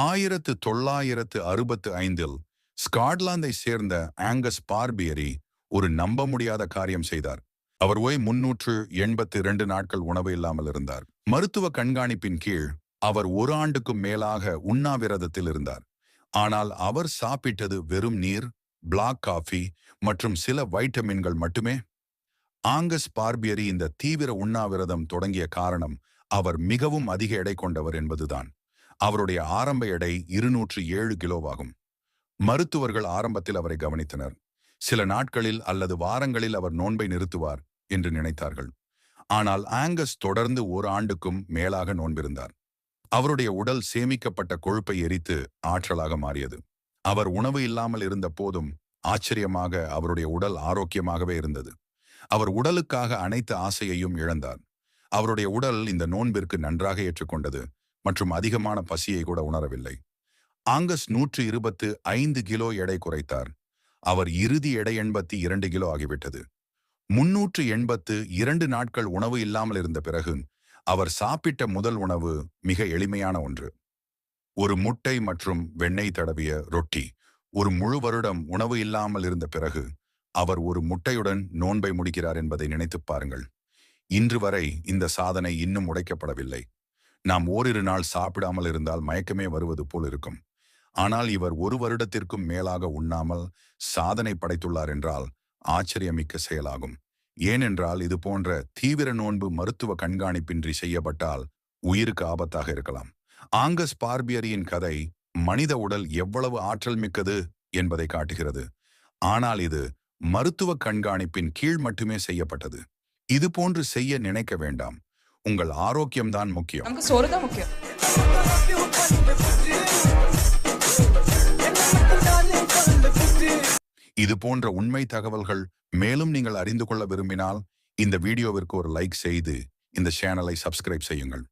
1965 ஸ்காட்லாந்தை சேர்ந்த ஆங்கஸ் பார்பியரி ஒரு நம்ப முடியாத காரியம் செய்தார். அவர் 382 நாட்கள் உணவு இல்லாமல் இருந்தார். மருத்துவ கண்காணிப்பின் கீழ் அவர் ஒரு ஆண்டுக்கும் மேலாக உண்ணாவிரதத்தில் இருந்தார். ஆனால் அவர் சாப்பிட்டது வெறும் நீர், பிளாக் காஃபி மற்றும் சில வைட்டமின்கள் மட்டுமே. ஆங்கஸ் பார்பியரி இந்த தீவிர உண்ணாவிரதம் தொடங்கிய காரணம் அவர் மிகவும் அதிக எடை கொண்டவர் என்பதுதான். அவருடைய ஆரம்ப எடை 207 கிலோவாகும். மருத்துவர்கள் ஆரம்பத்தில் அவரை கவனித்தனர். சில நாட்களில் அல்லது வாரங்களில் அவர் நோன்பை நிறுத்துவார் என்று நினைத்தார்கள். ஆனால் ஆங்கஸ் தொடர்ந்து ஒரு ஆண்டுக்கும் மேலாக நோன்பிருந்தார். அவருடைய உடல் சேமிக்கப்பட்ட கொழுப்பை எரித்து ஆற்றலாக மாறியது. அவர் உணவு இல்லாமல் இருந்த போதும் ஆச்சரியமாக அவருடைய உடல் ஆரோக்கியமாகவே இருந்தது. அவர் உடலுக்காக அனைத்து ஆசையையும் இழந்தார். அவருடைய உடல் இந்த நோன்பிற்கு நன்றாக ஏற்றுக்கொண்டது மற்றும் அதிகமான பசியை கூட உணரவில்லை. ஆங்கஸ் 125 கிலோ எடை குறைத்தார். அவர் இறுதி எடை 82 கிலோ ஆகிவிட்டது. 382 நாட்கள் உணவு இல்லாமல் இருந்த பிறகு அவர் சாப்பிட்ட முதல் உணவு மிக எளிமையான ஒன்று. ஒரு முட்டை மற்றும் வெண்ணெய் தடவிய ரொட்டி. ஒரு முழு வருடம் உணவு இல்லாமல் இருந்த பிறகு அவர் ஒரு முட்டையுடன் நோன்பை முடிக்கிறார் என்பதை நினைத்துப் பாருங்கள். இன்று வரை இந்த சாதனை இன்னும் உடைக்கப்படவில்லை. நாம் ஓரிரு நாள் சாப்பிடாமல் இருந்தால் மயக்கமே வருவது போல் இருக்கும். ஆனால் இவர் ஒரு வருடத்திற்கும் மேலாக உண்ணாமல் சாதனை படைத்துள்ளார் என்றால் ஆச்சரியமிக்க செயலாகும். ஏனென்றால் இது போன்ற தீவிர நோன்பு மருத்துவ கண்காணிப்பின்றி செய்யப்பட்டால் உயிருக்கு ஆபத்தாக இருக்கலாம். ஆங்கஸ் பார்பியரியின் கதை மனித உடல் எவ்வளவு ஆற்றல் மிக்கது என்பதை காட்டுகிறது. ஆனால் இது மருத்துவ கண்காணிப்பின் கீழ் மட்டுமே செய்யப்பட்டது. இது போன்று செய்ய நினைக்க வேண்டாம். உங்கள் ஆரோக்கியம்தான் முக்கியம். இது போன்ற உண்மை தகவல்கள் மேலும் நீங்கள் அறிந்து கொள்ள விரும்பினால் இந்த வீடியோவிற்கு ஒரு லைக் செய்து இந்த சேனலை சப்ஸ்கிரைப் செய்யுங்கள்.